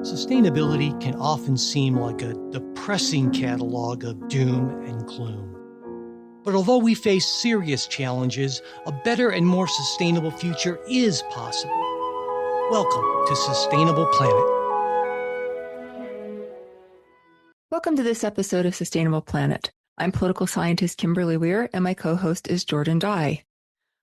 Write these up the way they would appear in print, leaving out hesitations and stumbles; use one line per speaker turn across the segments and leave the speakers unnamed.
Sustainability can often seem like a depressing catalog of doom and gloom. But although we face serious challenges, a better and more sustainable future is possible. Welcome to Sustainable Planet.
Welcome to this episode of Sustainable Planet. I'm political scientist Kimberly Weir, and my co-host is Jordan Dye.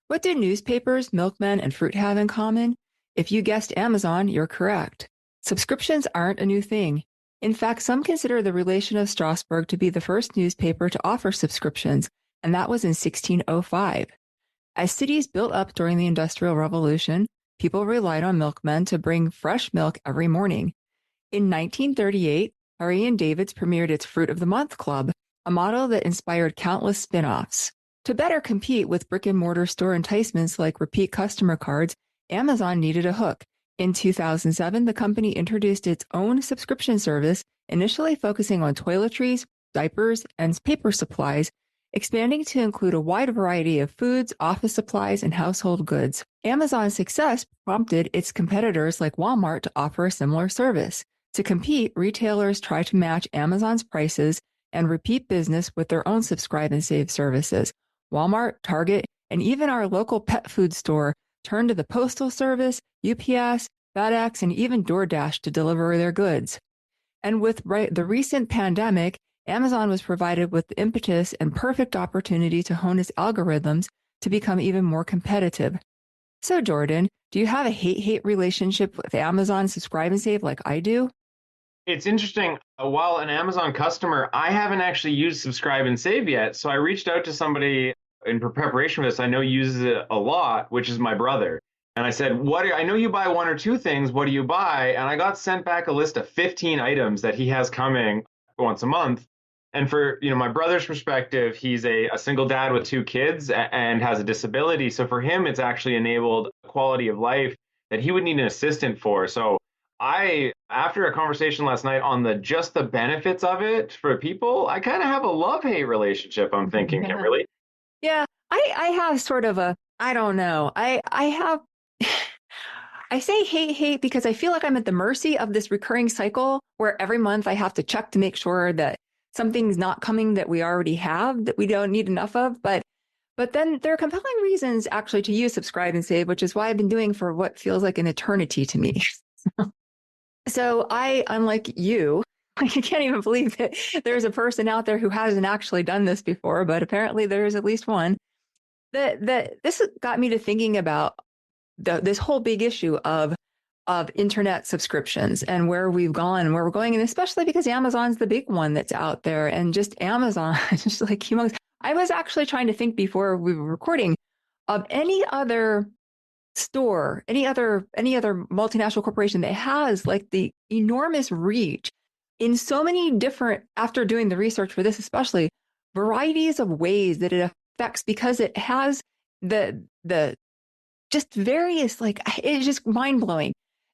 What do newspapers, milkmen, and fruit have in common? If you guessed Amazon, you're correct. Subscriptions aren't a new thing. In fact, some consider the Relation of Strasbourg to be the first newspaper to offer subscriptions, and that was in 1605. As cities built up during the Industrial Revolution, people relied on milkmen to bring fresh milk every morning. In 1938, Harry and David's premiered its Fruit of the Month Club, a model that inspired countless spin-offs. To better compete with brick-and-mortar store enticements like repeat customer cards, Amazon needed a hook. In 2007, the company introduced its own subscription service, initially focusing on toiletries, diapers, and paper supplies, expanding to include a wide variety of foods, office supplies, and household goods. Amazon's success prompted its competitors like Walmart to offer a similar service. To compete, retailers try to match Amazon's prices and repeat business with their own subscribe and save services. Walmart, Target, and even our local pet food store turned to the Postal Service, UPS, FedEx, and even DoorDash to deliver their goods. And with the recent pandemic, Amazon was provided with the impetus and perfect opportunity to hone its algorithms to become even more competitive. So, Jordan, do you have a hate-hate relationship with Amazon Subscribe and Save like I do?
It's interesting. While an Amazon customer, I haven't actually used Subscribe and Save yet. So I reached out to somebody in preparation for this. I know uses it a lot, which is my brother. And I said, I know you buy one or two things. What do you buy? And I got sent back a list of 15 items that he has coming once a month. And for my brother's perspective, he's a single dad with two kids and has a disability. So for him, it's actually enabled a quality of life that he would need an assistant for. So after a conversation last night on just the benefits of it for people, I kind of have a love-hate relationship, I'm thinking, Kimberly.
Yeah, I have sort of I don't know. I have, I say hate because I feel like I'm at the mercy of this recurring cycle where every month I have to check to make sure that something's not coming that we already have, that we don't need enough of. But then there are compelling reasons actually to use Subscribe and Save, which is why I've been doing for what feels like an eternity to me. So unlike you, I can't even believe that there's a person out there who hasn't actually done this before, but apparently there's at least one. This got me to thinking about this whole big issue of internet subscriptions and where we've gone and where we're going, and especially because Amazon's the big one that's out there, and just Amazon, just like humongous. I was actually trying to think before we were recording of any other store, any other multinational corporation that has like the enormous reach in so many different, after doing the research for this especially, varieties of ways that it affects, because it has the just various, like, it's just mind-blowing.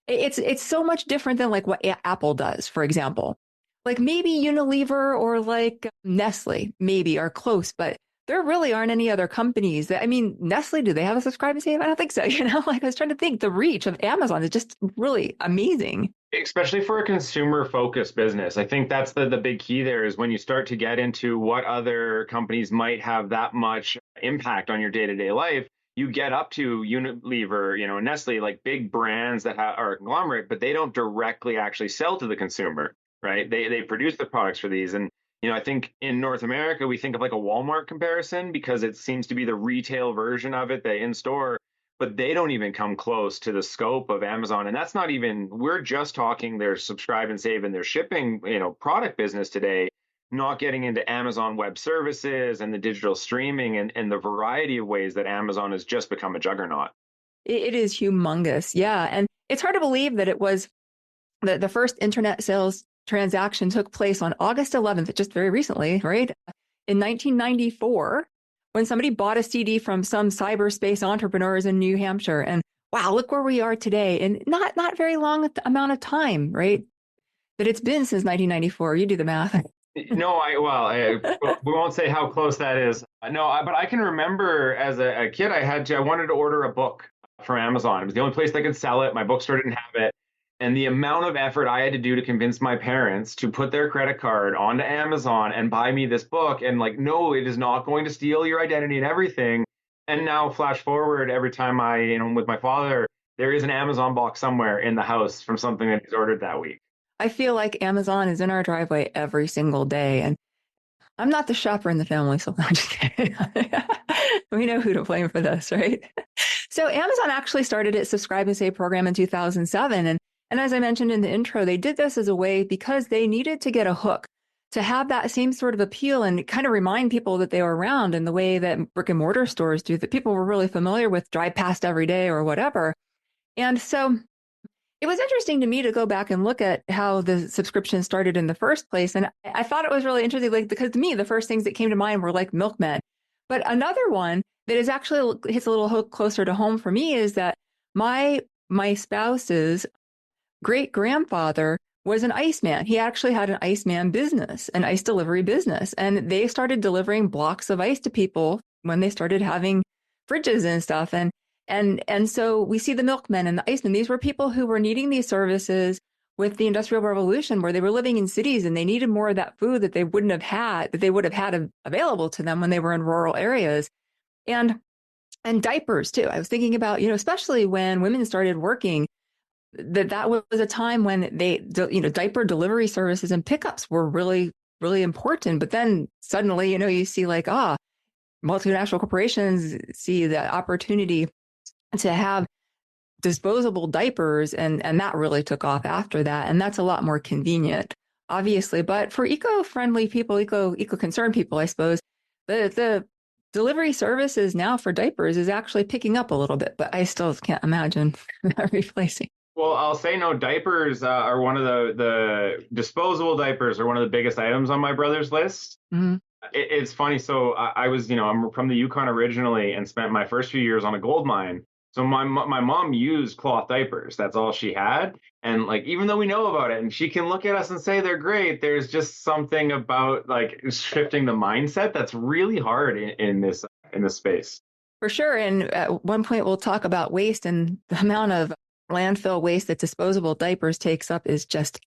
It's so much different than like what Apple does, for example. Like maybe Unilever or like Nestle maybe are close, but there really aren't any other companies that, Nestle, do they have a Subscribe and Save? I don't think so. Like I was trying to think, the reach of Amazon is just really amazing.
Especially for a consumer-focused business. I think that's the big key there, is when you start to get into what other companies might have that much impact on your day-to-day life, you get up to Unilever, Nestle, like big brands that are a conglomerate, but they don't directly actually sell to the consumer, right? They produce the products for these. And I think in North America, we think of like a Walmart comparison because it seems to be the retail version of it, the in-store, but they don't even come close to the scope of Amazon. And that's not even, we're just talking their Subscribe and Save and their shipping, product business today, not getting into Amazon Web Services and the digital streaming and the variety of ways that Amazon has just become a juggernaut.
It is humongous. Yeah. And it's hard to believe that it was the first internet sales transaction took place on August 11th, just very recently, right? In 1994, when somebody bought a CD from some cyberspace entrepreneurs in New Hampshire. And wow, look where we are today. And not very long amount of time, right? That it's been since 1994. You do the math.
No, we won't say how close that is. But I can remember as a kid, I wanted to order a book from Amazon. It was the only place they could sell it. My bookstore didn't have it. And the amount of effort I had to do to convince my parents to put their credit card onto Amazon and buy me this book, and like, no, it is not going to steal your identity and everything. And now, flash forward, every time with my father, there is an Amazon box somewhere in the house from something that he's ordered that week.
I feel like Amazon is in our driveway every single day. And I'm not the shopper in the family, so I'm just kidding. We know who to blame for this, right? So Amazon actually started its Subscribe and Save program in 2007. And as I mentioned in the intro, they did this as a way because they needed to get a hook to have that same sort of appeal and kind of remind people that they were around in the way that brick and mortar stores do, that people were really familiar with, drive past every day or whatever. And so it was interesting to me to go back and look at how the subscription started in the first place. And I thought it was really interesting, like, because to me, the first things that came to mind were like milkmen. But another one that is actually hits a little closer to home for me is that my spouse's great grandfather was an iceman. He actually had an iceman business, an ice delivery business. And they started delivering blocks of ice to people when they started having fridges and stuff. And so we see the milkmen and the icemen. These were people who were needing these services with the Industrial Revolution, where they were living in cities and they needed more of that food that they would have had available to them when they were in rural areas. And diapers too. I was thinking about, especially when women started working, that was a time when diaper delivery services and pickups were really, really important. But then suddenly, you see like, multinational corporations see the opportunity to have disposable diapers, and that really took off after that. And that's a lot more convenient, obviously. But for eco-friendly people, eco-concerned people, I suppose, the delivery services now for diapers is actually picking up a little bit, but I still can't imagine that replacing.
Well, I'll say no, diapers are one of the disposable diapers are one of the biggest items on my brother's list.
Mm-hmm.
It's funny. So I was, I'm from the Yukon originally and spent my first few years on a gold mine. So my mom used cloth diapers. That's all she had. And like, even though we know about it and she can look at us and say they're great, there's just something about like shifting the mindset that's really hard in this space.
For sure. And at one point we'll talk about waste, and the amount of landfill waste that disposable diapers takes up is just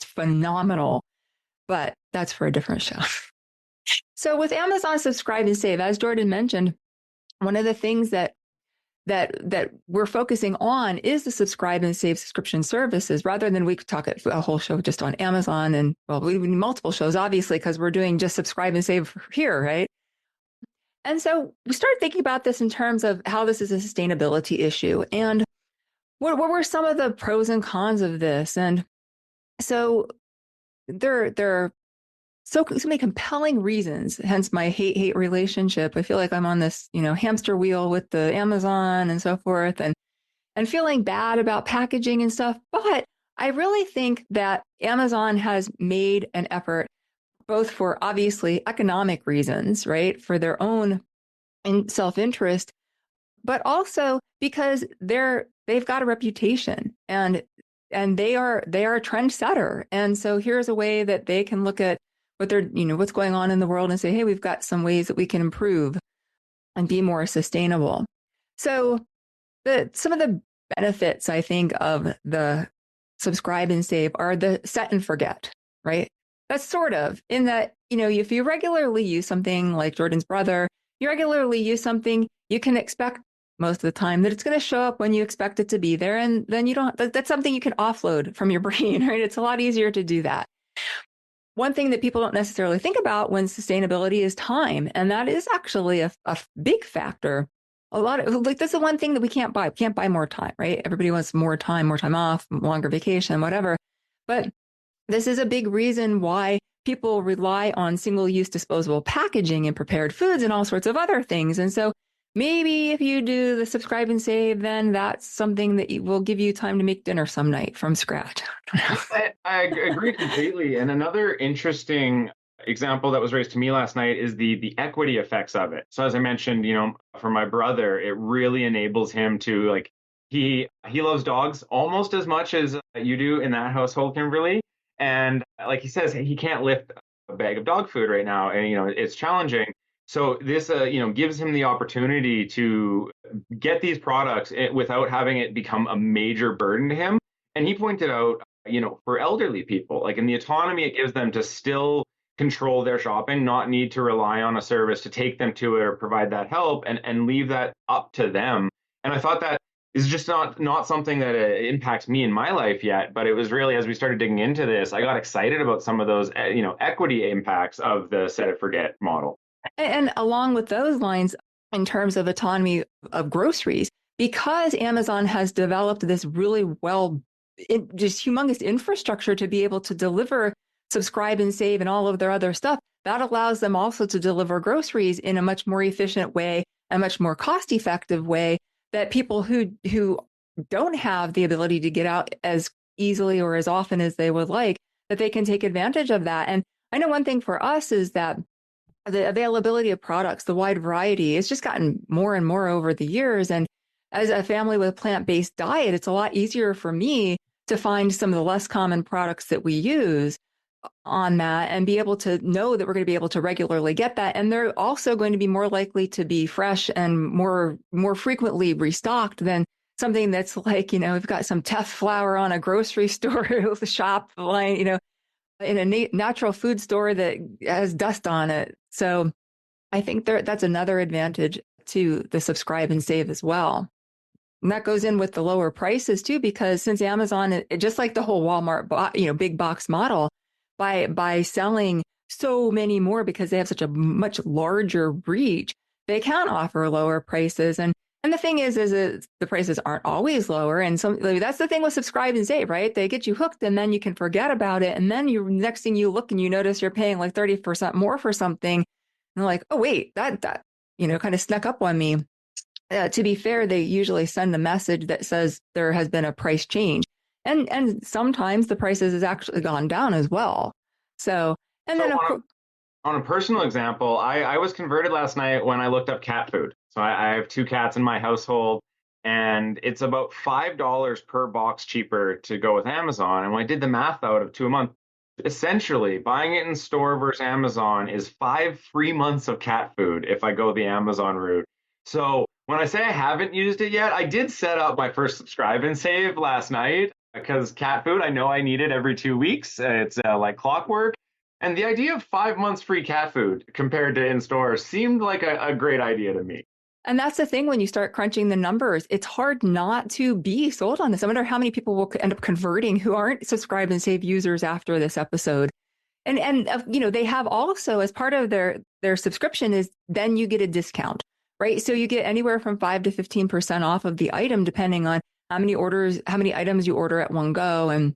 phenomenal. But that's for a different show. So with Amazon Subscribe and Save, as Jordan mentioned, one of the things that we're focusing on is the Subscribe and Save subscription services, rather than we could talk a whole show just on Amazon. And well, we need multiple shows, obviously, because we're doing just Subscribe and Save here, right? And so we started thinking about this in terms of how this is a sustainability issue, and what were some of the pros and cons of this? And so there are so many compelling reasons, hence my hate relationship. I feel like I'm on this, hamster wheel with the Amazon and so forth, and feeling bad about packaging and stuff. But I really think that Amazon has made an effort, both for obviously economic reasons, right, for their own self-interest, but also because they've got a reputation and they are a trendsetter. And so here's a way that they can look at what's going on in the world and say, hey, we've got some ways that we can improve and be more sustainable. So some of the benefits, I think, of the Subscribe and Save are the set and forget, right? That's sort of in that, if you regularly use something like Jordan's brother, you regularly use something, you can expect most of the time that it's going to show up when you expect it to be there. And then that's something you can offload from your brain, right? It's a lot easier to do that. One thing that people don't necessarily think about when sustainability is time. And that is actually a big factor. This is the one thing that we can't buy. We can't buy more time, right? Everybody wants more time off, longer vacation, whatever. But this is a big reason why people rely on single-use disposable packaging and prepared foods and all sorts of other things. And so maybe if you do the Subscribe and Save, then that's something that will give you time to make dinner some night from scratch.
I agree completely. And another interesting example that was raised to me last night is the equity effects of it. So as I mentioned, for my brother, it really enables him to like, he loves dogs almost as much as you do in that household, Kimberly. And like he says, he can't lift a bag of dog food right now. And, it's challenging. So this, gives him the opportunity to get these products without having it become a major burden to him. And he pointed out, for elderly people, like in the autonomy it gives them to still control their shopping, not need to rely on a service to take them to it or provide that help, and leave that up to them. And I thought that is just not something that impacts me in my life yet, but it was really, as we started digging into this, I got excited about some of those equity impacts of the set it forget model.
And along with those lines, in terms of autonomy of groceries, because Amazon has developed this really just humongous infrastructure to be able to deliver subscribe and save and all of their other stuff, that allows them also to deliver groceries in a much more efficient way, a much more cost effective way, that people who don't have the ability to get out as easily or as often as they would like, that they can take advantage of that. And I know one thing for us is that the availability of products, the wide variety, it's just gotten more and more over the years. And as a family with a plant-based diet, it's a lot easier for me to find some of the less common products that we use on that and be able to know that we're going to be able to regularly get that. And they're also going to be more likely to be fresh and more frequently restocked than something that's like, we've got some teff flour on a grocery store shop line, in a natural food store that has dust on it. So I think that's another advantage to the subscribe and save as well. And that goes in with the lower prices too, because since Amazon, just like the whole Walmart, big box model, by selling so many more because they have such a much larger reach, they can offer lower prices. And the thing is the prices aren't always lower. And that's the thing with subscribe and save, right? They get you hooked and then you can forget about it. And then next thing you look and you notice you're paying like 30% more for something. And they're like, oh, wait, that kind of snuck up on me. To be fair, they usually send a message that says there has been a price change. And sometimes the prices has actually gone down as well. So, and
So
then of course,
on a personal example, I was converted last night when I looked up cat food. So I have 2 cats in my household, and it's about $5 per box cheaper to go with Amazon. And when I did the math out of 2 a month, essentially buying it in store versus Amazon is 5 free months of cat food if I go the Amazon route. So when I say I haven't used it yet, I did set up my first subscribe and save last night because cat food, I know I need it every 2 weeks. It's like clockwork. And the idea of 5 months free cat food compared to in store seemed like a great idea to me.
and that's the thing when you start crunching the numbers, it's hard not to be sold on this. I wonder how many people will end up converting who aren't subscribe and save users after this episode. And they have also, as part of their subscription, is then you get a discount, right? So you get anywhere from 5 to 15% off of the item, depending on how many items you order at one go. And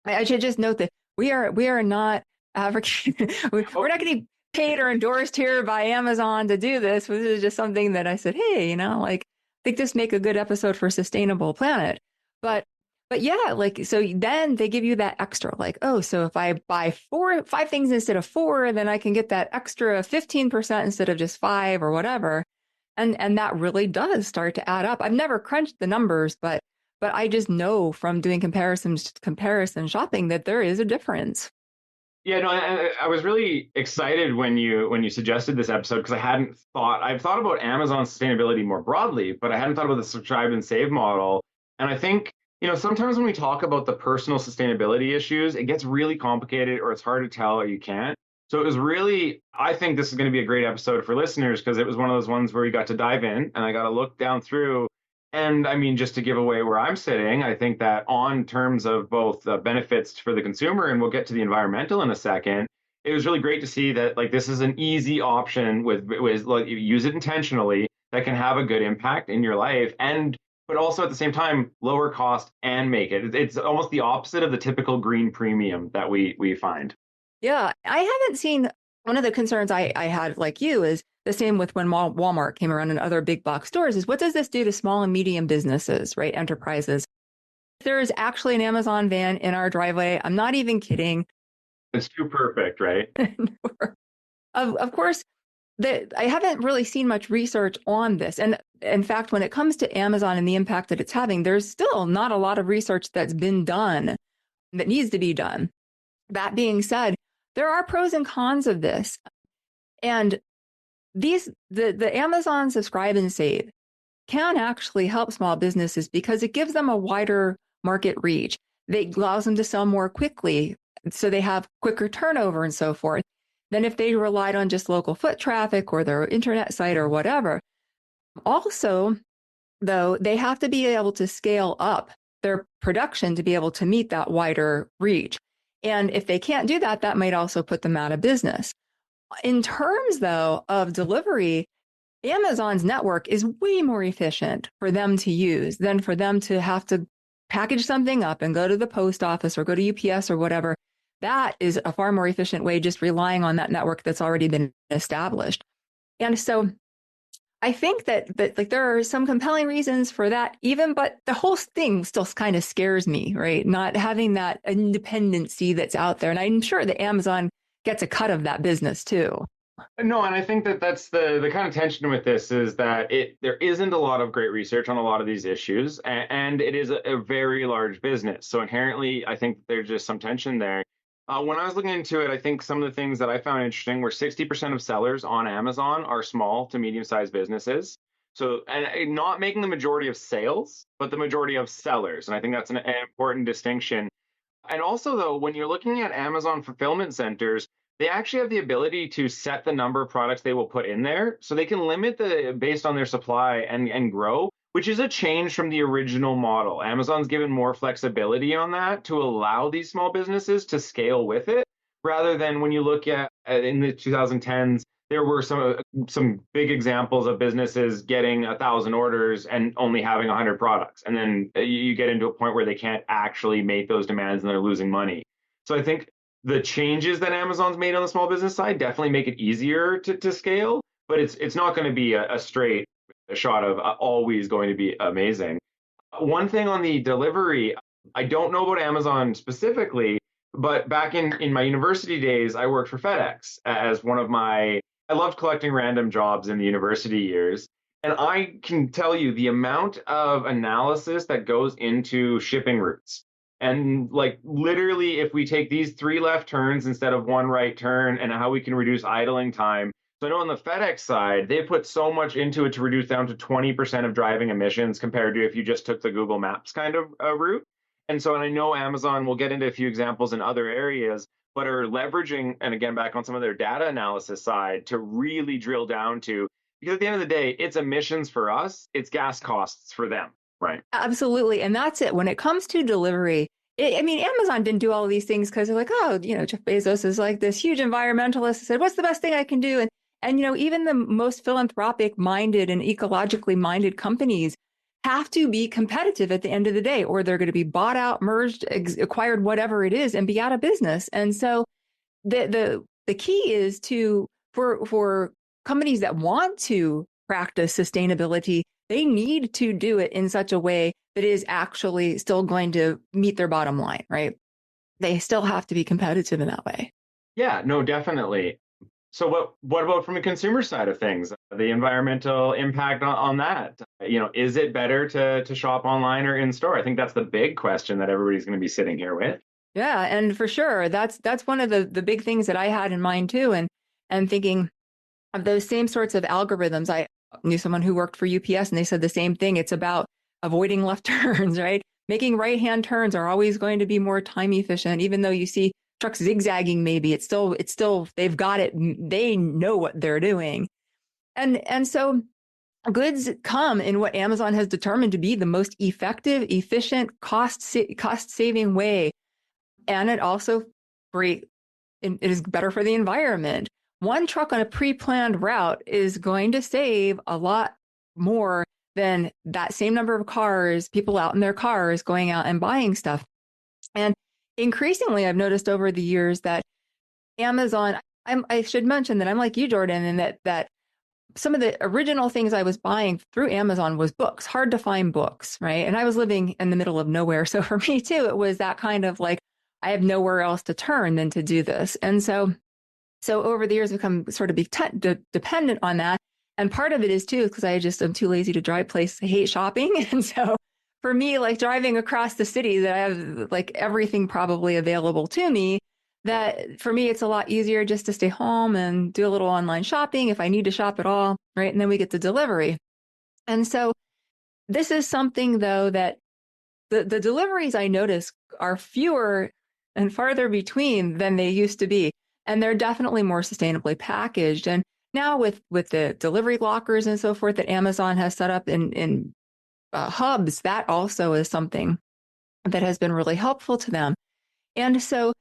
I should just note that we are not we're not getting paid or endorsed here by Amazon to do this. This is just something that I said, hey, I think this make a good episode for Sustainable Planet. But yeah, so then they give you that extra, so if I buy 5 things instead of 4, then I can get that extra 15% instead of just 5 or whatever. And that really does start to add up. I've never crunched the numbers, but I just know from doing comparison shopping that there is a difference.
Yeah, no, I was really excited when you suggested this episode because I've thought about Amazon sustainability more broadly, but I hadn't thought about the subscribe and save model. And I think, sometimes when we talk about the personal sustainability issues, it gets really complicated or it's hard to tell or you can't. So it was really, I think this is going to be a great episode for listeners because it was one of those ones where we got to dive in and I got to look down through. And I mean, just to give away where I'm sitting, I think that on terms of both the benefits for the consumer, and we'll get to the environmental in a second, it was really great to see that this is an easy option with you use it intentionally that can have a good impact in your life, but also at the same time lower cost and make it. It's almost the opposite of the typical green premium that we find.
Yeah, I haven't seen. One of the concerns I had, like you, is the same with when Walmart came around and other big box stores, is what does this do to small and medium businesses, right? Enterprises. There is actually an Amazon van in our driveway. I'm not even kidding.
It's too perfect, right?
Of course, I haven't really seen much research on this. And in fact, when it comes to Amazon and the impact that it's having, there's still not a lot of research that's been done that needs to be done. That being said, there are pros and cons of this. And the Amazon subscribe and save can actually help small businesses because it gives them a wider market reach. they allows them to sell more quickly. So they have quicker turnover and so forth than if they relied on just local foot traffic or their internet site or whatever. Also, though, they have to be able to scale up their production to be able to meet that wider reach. And if they can't do that, that might also put them out of business. In terms, though, of delivery, Amazon's network is way more efficient for them to use than for them to have to package something up and go to the post office or go to UPS or whatever. That is a far more efficient way, just relying on that network that's already been established. And so I think that like there are some compelling reasons for that, but the whole thing still kind of scares me, right? Not having that independency that's out there. And I'm sure that Amazon gets a cut of that business too.
No, and I think that that's the kind of tension with this is that there isn't a lot of great research on a lot of these issues, and it is a very large business. So inherently, I think there's just some tension there. When I was looking into it, I think some of the things that I found interesting were 60% of sellers on Amazon are small to medium-sized businesses. So, and not making the majority of sales, but the majority of sellers. And I think that's an important distinction. And also, though, when you're looking at Amazon fulfillment centers, they actually have the ability to set the number of products they will put in there. So they can limit based on their supply and grow, which is a change from the original model. Amazon's given more flexibility on that to allow these small businesses to scale with it, rather than when you look at in the 2010s, there were some big examples of businesses getting 1,000 orders and only having 100 products. And then you get into a point where they can't actually make those demands and they're losing money. So I think the changes that Amazon's made on the small business side definitely make it easier to scale, but it's not going to be a straight shot of always going to be amazing. One thing on the delivery, I don't know about Amazon specifically, but back in my university days, I worked for FedEx as I loved collecting random jobs in the university years. And I can tell you the amount of analysis that goes into shipping routes. And like literally, if we take these 3 left turns instead of 1 right turn and how we can reduce idling time. So I know on the FedEx side, they put so much into it to reduce down to 20% of driving emissions compared to if you just took the Google Maps kind of route. And so, and I know Amazon, will get into a few examples in other areas, but are leveraging, and again, back on some of their data analysis side to really drill down to, because at the end of the day, it's emissions for us, it's gas costs for them, right?
Absolutely. And that's it. When it comes to delivery, Amazon didn't do all of these things because they're like, oh, Jeff Bezos is like this huge environmentalist. I said, what's the best thing I can do? And even the most philanthropic minded and ecologically minded companies have to be competitive at the end of the day, or they're going to be bought out, merged, acquired, whatever it is, and be out of business. And so the key is for companies that want to practice sustainability, they need to do it in such a way that is actually still going to meet their bottom line, right? They still have to be competitive in that way.
Yeah, no, definitely. So what about from a consumer side of things, the environmental impact on that? Is it better to shop online or in store? I think that's the big question that everybody's going to be sitting here with.
Yeah, and for sure, that's one of the big things that I had in mind too, and thinking of those same sorts of algorithms. I knew someone who worked for UPS, and they said the same thing. It's about avoiding left turns, right? Making right-hand turns are always going to be more time efficient, even though you see trucks zigzagging, maybe it's still they've got it. They know what they're doing. And so goods come in what Amazon has determined to be the most effective, efficient, cost-saving way. And it also it is better for the environment. One truck on a pre-planned route is going to save a lot more than that same number of cars, people out in their cars going out and buying stuff. And increasingly, I've noticed over the years that Amazon, I should mention that I'm like you, Jordan, and that some of the original things I was buying through Amazon was books, hard to find books, right? And I was living in the middle of nowhere. So for me too, it was that kind of like, I have nowhere else to turn than to do this. And so over the years, I've become sort of dependent on that. And part of it is too, because I'm too lazy to drive places. I hate shopping. And so for me, like driving across the city, that I have like everything probably available to me, that for me, it's a lot easier just to stay home and do a little online shopping if I need to shop at all, right? And then we get the delivery. And so this is something though that the deliveries I notice are fewer and farther between than they used to be. And they're definitely more sustainably packaged. And now with the delivery lockers and so forth that Amazon has set up in hubs, that also is something that has been really helpful to them. And so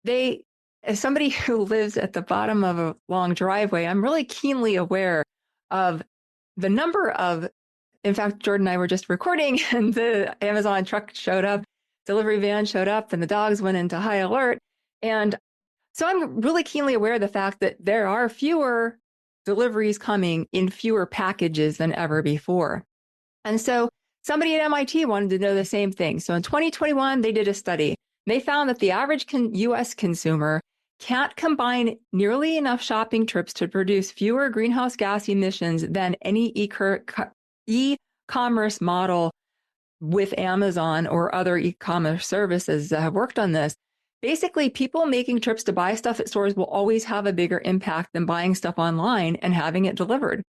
as somebody who lives at the bottom of a long driveway, I'm really keenly aware of the number of, in fact, Jordan and I were just recording and the Amazon truck showed up, delivery van showed up, and the dogs went into high alert. And so I'm really keenly aware of the fact that there are fewer deliveries coming in fewer packages than ever before. And so somebody at MIT wanted to know the same thing. So in 2021, they did a study. They found that the average US consumer can't combine nearly enough shopping trips to produce fewer greenhouse gas emissions than any e-commerce model with Amazon or other e-commerce services that have worked on this. Basically, people making trips to buy stuff at stores will always have a bigger impact than buying stuff online and having it delivered.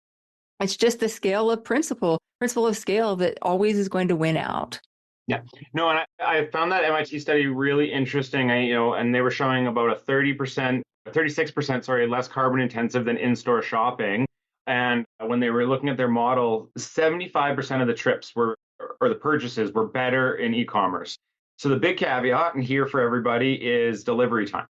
It's just the principle of scale that always is going to win out.
Yeah, no, and I found that MIT study really interesting. And they were showing about a 36%, sorry, less carbon intensive than in-store shopping. And when they were looking at their model, 75% of the trips or the purchases were better in e-commerce. So the big caveat in here for everybody is delivery time.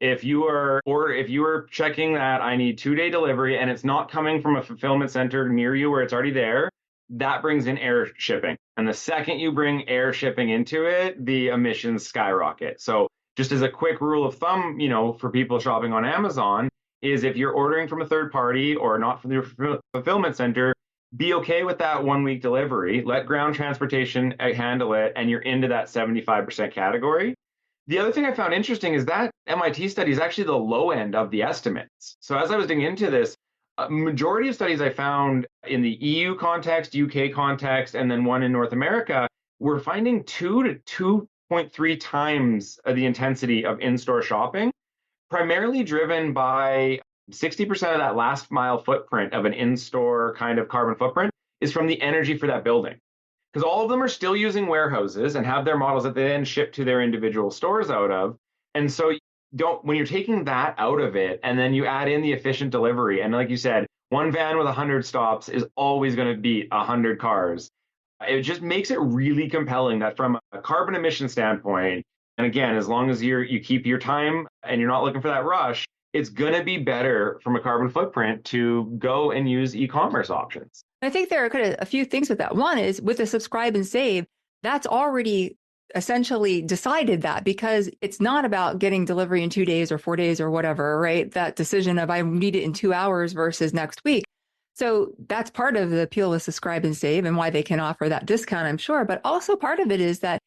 If you are checking that I need 2-day delivery and it's not coming from a fulfillment center near you where it's already there, that brings in air shipping. And the second you bring air shipping into it, the emissions skyrocket. So just as a quick rule of thumb, for people shopping on Amazon, is if you're ordering from a third party or not from your fulfillment center, be okay with that 1-week delivery. Let ground transportation handle it, and you're into that 75% category. The other thing I found interesting is that MIT study is actually the low end of the estimates. So as I was digging into this, a majority of studies I found in the EU context, UK context, and then one in North America, were finding 2 to 2.3 times the intensity of in-store shopping, primarily driven by 60% of that last mile footprint of an in-store kind of carbon footprint is from the energy for that building. Because all of them are still using warehouses and have their models that they then ship to their individual stores out of. And so when you're taking that out of it and then you add in the efficient delivery, and like you said, one van with 100 stops is always going to beat 100 cars. It just makes it really compelling that from a carbon emission standpoint, and again, as long as you keep your time and you're not looking for that rush, it's going to be better from a carbon footprint to go and use e-commerce options.
I think there are kind of a few things with that. One is with the subscribe and save, that's already essentially decided that, because it's not about getting delivery in 2 days or 4 days or whatever, right? That decision of I need it in 2 hours versus next week. So that's part of the appeal of subscribe and save and why they can offer that discount, I'm sure. But also part of it is that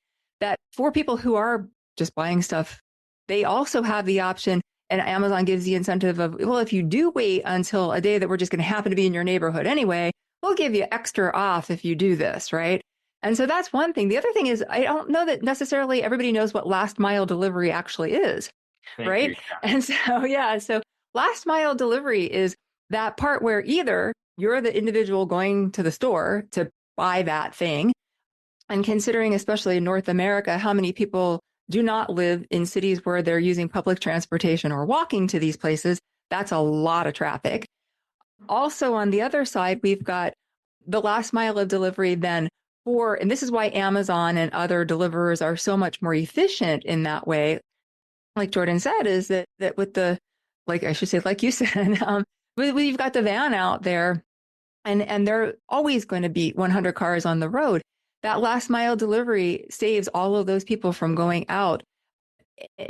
for people who are just buying stuff, they also have the option, and Amazon gives the incentive of, well, if you do wait until a day that we're just going to happen to be in your neighborhood anyway, we'll give you extra off if you do this, right? And so that's one thing. The other thing is, I don't know that necessarily everybody knows what last mile delivery actually is, right? And so last mile delivery is that part where either you're the individual going to the store to buy that thing, and considering, especially in North America, how many people do not live in cities where they're using public transportation or walking to these places, that's a lot of traffic. Also, on the other side, we've got the last mile of delivery then and this is why Amazon and other deliverers are so much more efficient in that way. Like Jordan said, is that with like you said, we've got the van out there and they're always going to be 100 cars on the road. That last mile delivery saves all of those people from going out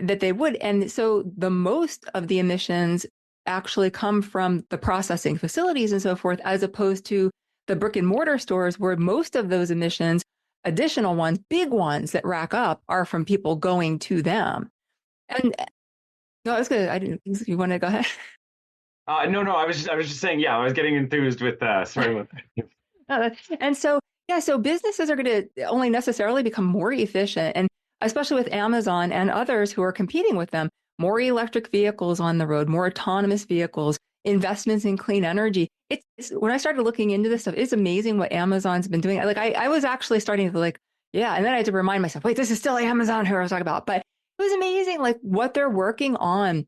that they would. And so the most of the emissions actually come from the processing facilities and so forth, as opposed to the brick and mortar stores, where most of those emissions, additional ones, big ones that rack up, are from people going to them. And no, that's good. I didn't. You want to go ahead?
No. I was just saying. Yeah, I was getting enthused with. Sorry.
And so businesses are going to only necessarily become more efficient, and especially with Amazon and others who are competing with them, more electric vehicles on the road, more autonomous vehicles, investments in clean energy. It's when I started looking into this stuff, it's amazing what Amazon's been doing. Like I was actually starting to Yeah. And then I had to remind myself, wait, this is still Amazon who I was talking about. But it was amazing, like what they're working on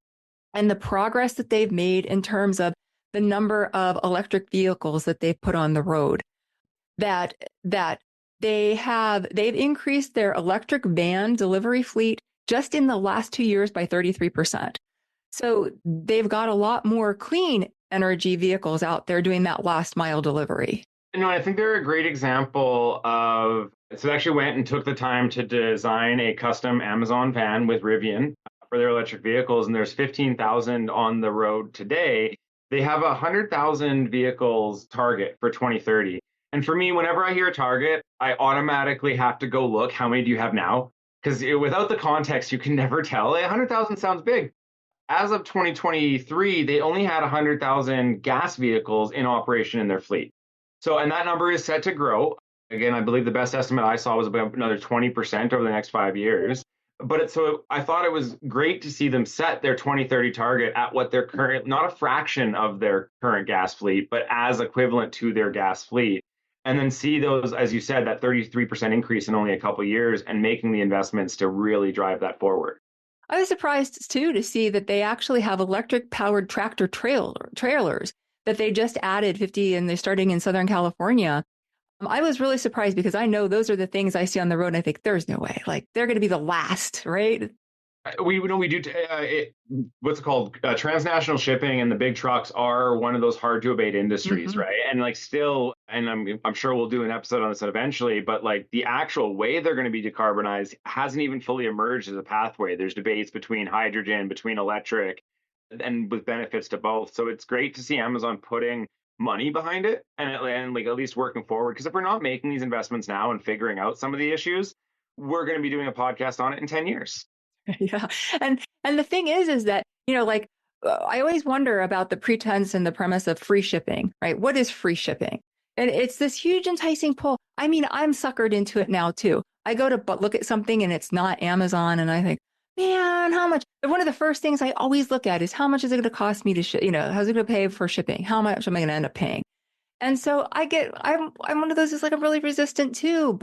and the progress that they've made in terms of the number of electric vehicles that they've put on the road. That they've increased their electric van delivery fleet just in the last 2 years by 33%. So they've got a lot more clean energy vehicles out there doing that last mile delivery.
No, I think they're a great example of, so they actually went and took the time to design a custom Amazon van with Rivian for their electric vehicles, and there's 15,000 on the road today. They have 100,000 vehicles target for 2030. And for me, whenever I hear a target, I automatically have to go look, how many do you have now? Because without the context, you can never tell. 100,000 sounds big. As of 2023, they only had 100,000 gas vehicles in operation in their fleet. So, and that number is set to grow. Again, I believe the best estimate I saw was about another 20% over the next 5 years. But so I thought it was great to see them set their 2030 target at what their current, not a fraction of their current gas fleet, but as equivalent to their gas fleet. And then see those, as you said, that 33% increase in only a couple of years and making the investments to really drive that forward.
I was surprised too to see that they actually have electric powered tractor trailers that they just added 50 and they're starting in Southern California. I was really surprised because I know those are the things I see on the road and I think there's no way, like they're going to be the last, right?
We do what's it called, transnational shipping, and the big trucks are one of those hard to abate industries,
Mm-hmm.
right? And like still, and I'm sure we'll do an episode on this eventually, but like the actual way they're going to be decarbonized hasn't even fully emerged as a pathway. There's debates between hydrogen, between electric, and with benefits to both. So it's great to see Amazon putting money behind it and like at least working forward. Because if we're not making these investments now and figuring out some of the issues, we're going to be doing a podcast on it in 10 years.
Yeah. And the thing is that, like I always wonder about the pretense and the premise of free shipping, right? What is free shipping? And it's this huge enticing pull. I mean, I'm suckered into it now too. I go to look at something and it's not Amazon and I think, man, how much? One of the first things I always look at is how much is it going to cost me to ship, how's it going to pay for shipping? How much am I going to end up paying? And so I'm one of those who's like, I'm really resistant too,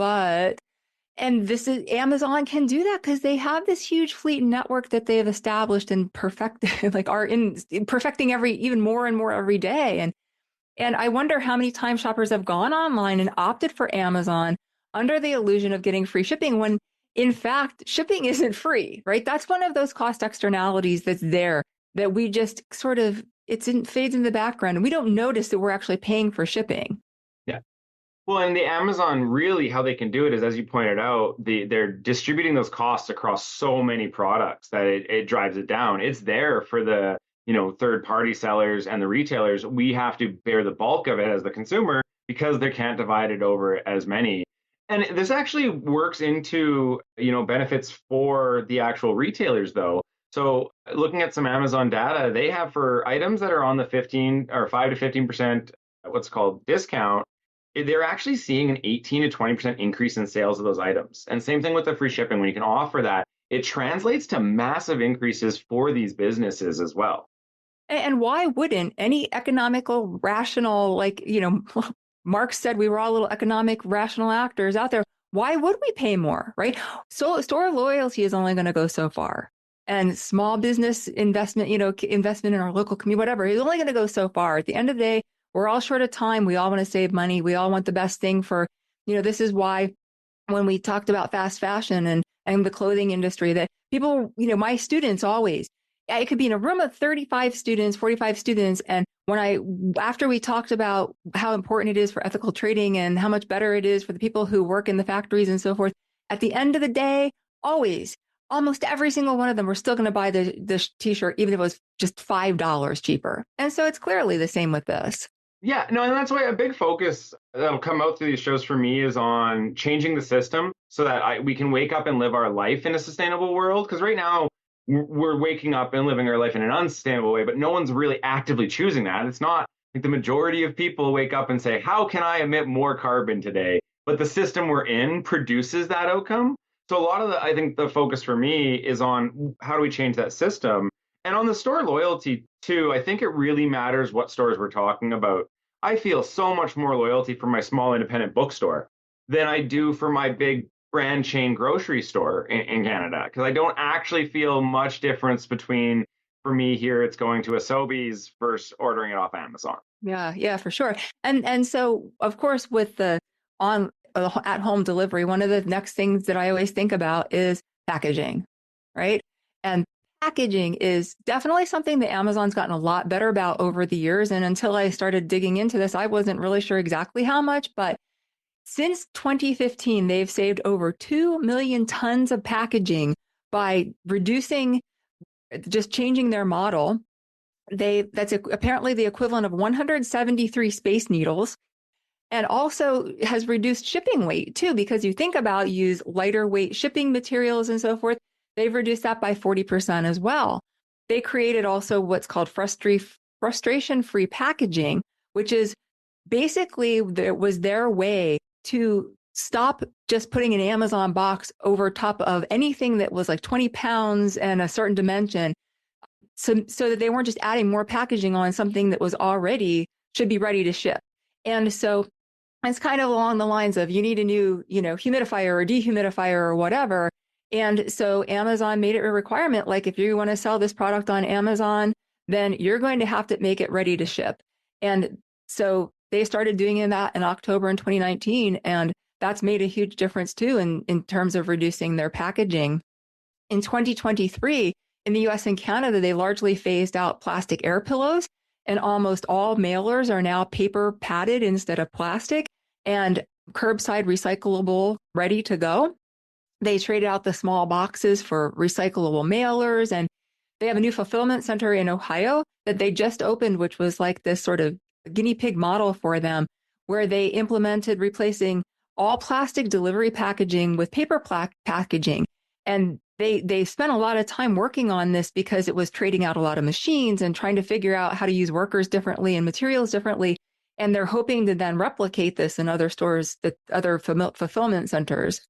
and this is Amazon can do that because they have this huge fleet network that they have established and perfected, like are in perfecting even more and more every day. And I wonder how many times shoppers have gone online and opted for Amazon under the illusion of getting free shipping when in fact shipping isn't free, right? That's one of those cost externalities that's there that we just sort of fades in the background and we don't notice that we're actually paying for shipping.
Yeah. Well, and the Amazon really how they can do it is, as you pointed out, they're distributing those costs across so many products that it drives it down. It's there for the third party sellers and the retailers. We have to bear the bulk of it as the consumer because they can't divide it over as many. And this actually works into benefits for the actual retailers though. So looking at some Amazon data, they have for items that are on the 15 or 5 to 15% what's called discount, they're actually seeing an 18 to 20% increase in sales of those items. And same thing with the free shipping. When you can offer that, it translates to massive increases for these businesses as well.
And why wouldn't any economical, rational, like, Marx said we were all little economic, rational actors out there. Why would we pay more, right? So store loyalty is only going to go so far. And small business investment, investment in our local community, whatever, is only going to go so far. At the end of the day, we're all short of time. We all want to save money. We all want the best thing for, this is why when we talked about fast fashion and the clothing industry that people, my students always, it could be in a room of 35 students, 45 students. And after we talked about how important it is for ethical trading and how much better it is for the people who work in the factories and so forth, at the end of the day, almost every single one of them were still going to buy the t-shirt, even if it was just $5 cheaper. And so it's clearly the same with this.
Yeah, no, and that's why a big focus that'll come out through these shows for me is on changing the system so that we can wake up and live our life in a sustainable world. Because right now we're waking up and living our life in an unsustainable way, but no one's really actively choosing that. It's not like the majority of people wake up and say, how can I emit more carbon today? But the system we're in produces that outcome. So a lot of I think the focus for me is on how do we change that system? And on the store loyalty too, I think it really matters what stores we're talking about. I feel so much more loyalty for my small independent bookstore than I do for my big brand chain grocery store in Canada, because I don't actually feel much difference between, for me here, it's going to a Sobeys versus ordering it off Amazon.
Yeah, for sure. And so, of course, with the on at home delivery, one of the next things that I always think about is packaging, right? And packaging is definitely something that Amazon's gotten a lot better about over the years. And until I started digging into this, I wasn't really sure exactly how much, but since 2015, they've saved over 2 million tons of packaging by reducing, just changing their model. That's apparently the equivalent of 173 Space Needles, and also has reduced shipping weight too, because you think about use lighter weight shipping materials and so forth. They've reduced that by 40% as well. They created also what's called frustration-free packaging, which is basically it was their way to stop just putting an Amazon box over top of anything that was like 20 pounds and a certain dimension. So that they weren't just adding more packaging on something that was already should be ready to ship. And so it's kind of along the lines of you need a new, humidifier or dehumidifier or whatever. And so Amazon made it a requirement, like if you want to sell this product on Amazon, then you're going to have to make it ready to ship. And so they started doing that in October in 2019, and that's made a huge difference too in terms of reducing their packaging. In 2023, in the US and Canada, they largely phased out plastic air pillows, and almost all mailers are now paper padded instead of plastic and curbside recyclable, ready to go. They traded out the small boxes for recyclable mailers, and they have a new fulfillment center in Ohio that they just opened, which was like this sort of guinea pig model for them, where they implemented replacing all plastic delivery packaging with paper packaging. And they spent a lot of time working on this because it was trading out a lot of machines and trying to figure out how to use workers differently and materials differently. And they're hoping to then replicate this in other stores, other fulfillment centers.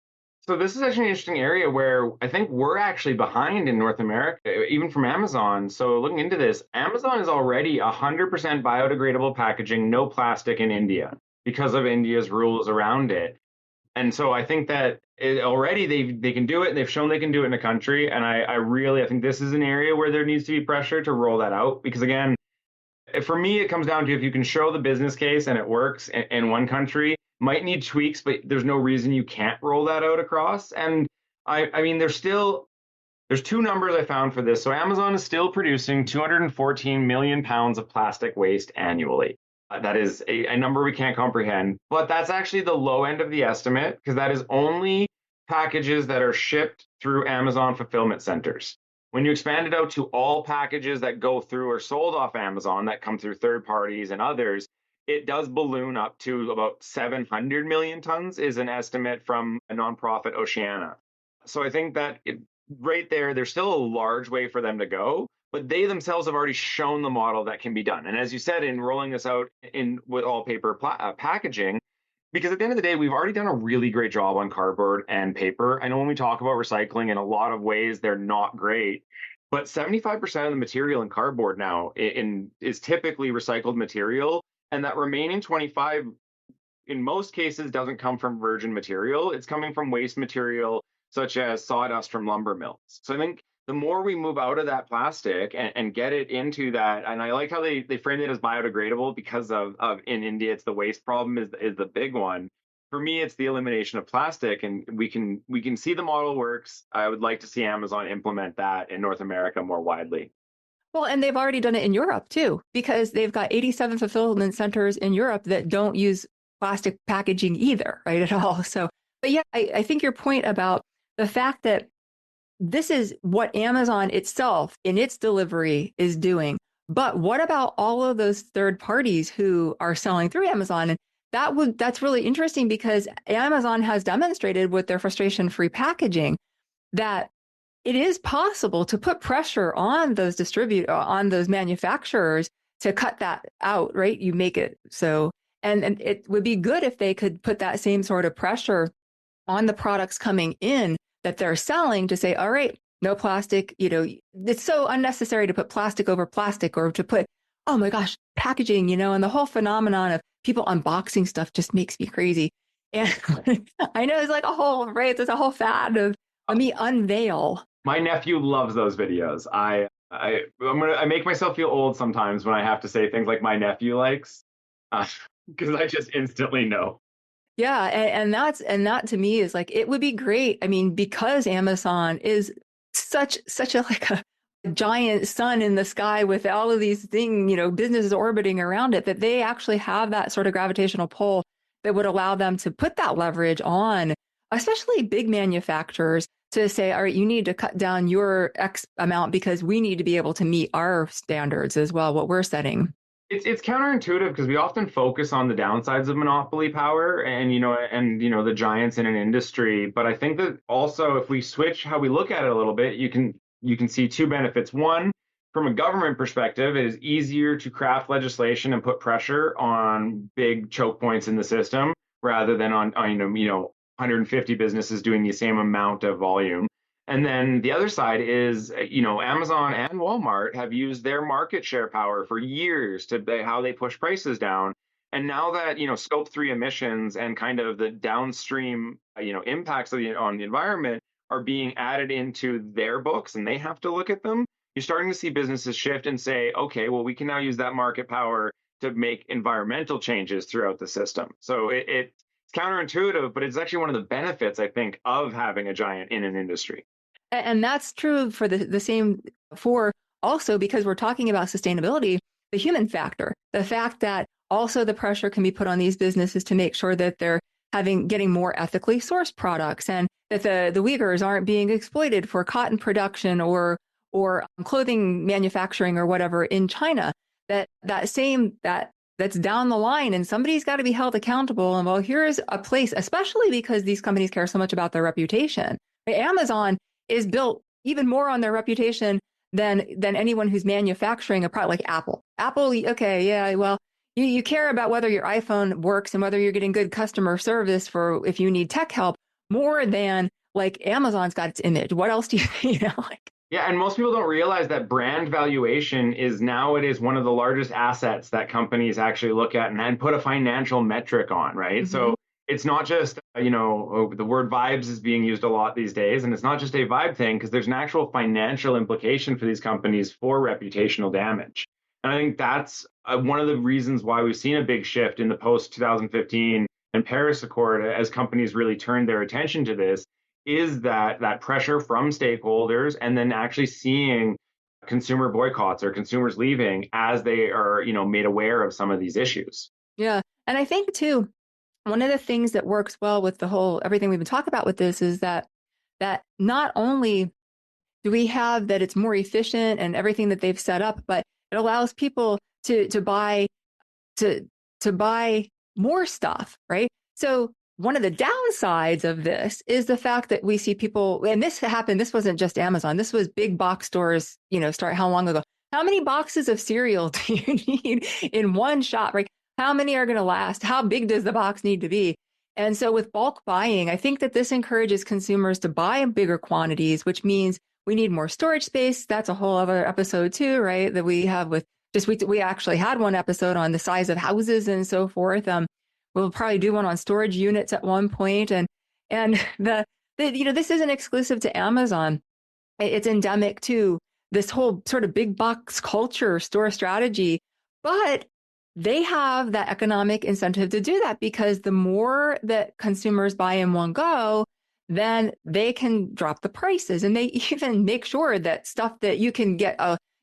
So this is actually an interesting area where I think we're actually behind in North America, even from Amazon. So looking into this, Amazon is already 100% biodegradable packaging, no plastic in India because of India's rules around it. And so I think that already they can do it, and they've shown they can do it in a country. And I think this is an area where there needs to be pressure to roll that out. Because again, for me, it comes down to if you can show the business case and it works in one country, might need tweaks, but there's no reason you can't roll that out across. And I mean, there's two numbers I found for this. So Amazon is still producing 214 million pounds of plastic waste annually. That is a number we can't comprehend, but that's actually the low end of the estimate, because that is only packages that are shipped through Amazon fulfillment centers. When you expand it out to all packages that go through or sold off Amazon that come through third parties and others, it does balloon up to about 700 million tons is an estimate from a nonprofit Oceana. So I think that right there, there's still a large way for them to go, but they themselves have already shown the model that can be done. And as you said, in rolling this out with all paper packaging, because at the end of the day, we've already done a really great job on cardboard and paper. I know when we talk about recycling, in a lot of ways, they're not great, but 75% of the material in cardboard now is typically recycled material. And that remaining 25, in most cases, doesn't come from virgin material. It's coming from waste material, such as sawdust from lumber mills. So I think the more we move out of that plastic and get it into that, and I like how they frame it as biodegradable, because of in India, it's the waste problem is the big one. For me, it's the elimination of plastic, and we can see the model works. I would like to see Amazon implement that in North America more widely.
Well, and they've already done it in Europe too, because they've got 87 fulfillment centers in Europe that don't use plastic packaging either, right, at all. So, but yeah, I think your point about the fact that this is what Amazon itself in its delivery is doing. But what about all of those third parties who are selling through Amazon? And that's really interesting, because Amazon has demonstrated with their frustration-free packaging that it is possible to put pressure on those manufacturers to cut that out, right? You make it so, and it would be good if they could put that same sort of pressure on the products coming in that they're selling to say, all right, no plastic, it's so unnecessary to put plastic over plastic, or to put, oh my gosh, packaging, and the whole phenomenon of people unboxing stuff just makes me crazy. And I know it's like a whole, right? There's a whole fad of let me unveil.
My nephew loves those videos. I make myself feel old sometimes when I have to say things like my nephew likes, because I just instantly know.
Yeah, and that to me is like it would be great. I mean, because Amazon is such a like a giant sun in the sky with all of these things, businesses orbiting around it, that they actually have that sort of gravitational pull that would allow them to put that leverage on, especially big manufacturers, to say, all right, you need to cut down your X amount because we need to be able to meet our standards as well, what we're setting.
It's counterintuitive because we often focus on the downsides of monopoly power and the giants in an industry. But I think that also if we switch how we look at it a little bit, you can see two benefits. One, from a government perspective, it is easier to craft legislation and put pressure on big choke points in the system rather than on 150 businesses doing the same amount of volume. And then the other side is, Amazon and Walmart have used their market share power for years to how they push prices down. And now that, scope 3 emissions and kind of the downstream, impacts on the environment are being added into their books and they have to look at them, you're starting to see businesses shift and say, okay, well, we can now use that market power to make environmental changes throughout the system. So it's counterintuitive, but it's actually one of the benefits, I think, of having a giant in an industry.
And that's true for the same for also because we're talking about sustainability, the human factor, the fact that also the pressure can be put on these businesses to make sure that they're getting more ethically sourced products and that the Uyghurs aren't being exploited for cotton production or clothing manufacturing or whatever in China. That's down the line and somebody's got to be held accountable. And well, here's a place, especially because these companies care so much about their reputation. Amazon is built even more on their reputation than anyone who's manufacturing a product like Apple. Apple, okay, yeah, well, you care about whether your iPhone works and whether you're getting good customer service for if you need tech help more than like Amazon's got its image. What else do you like?
Yeah, and most people don't realize that brand valuation is nowadays one of the largest assets that companies actually look at and put a financial metric on, right? Mm-hmm. So it's not just, the word vibes is being used a lot these days, and it's not just a vibe thing because there's an actual financial implication for these companies for reputational damage. And I think that's one of the reasons why we've seen a big shift in the post-2015 and Paris Accord as companies really turned their attention to this, is that pressure from stakeholders and then actually seeing consumer boycotts or consumers leaving as they are, made aware of some of these issues.
Yeah. And I think too, one of the things that works well with the whole everything we've been talking about with this is that not only do we have that it's more efficient and everything that they've set up, but it allows people to buy more stuff, right? So one of the downsides of this is the fact that we see people, and this happened, this wasn't just Amazon, this was big box stores, start how long ago? How many boxes of cereal do you need in one shop, right? How many are going to last? How big does the box need to be? And so with bulk buying, I think that this encourages consumers to buy in bigger quantities, which means we need more storage space. That's a whole other episode too, right? That we have with we actually had one episode on the size of houses and so forth. We'll probably do one on storage units at one point. And this isn't exclusive to Amazon. It's endemic to this whole sort of big box culture store strategy. But they have that economic incentive to do that because the more that consumers buy in one go, then they can drop the prices. And they even make sure that stuff that you can get,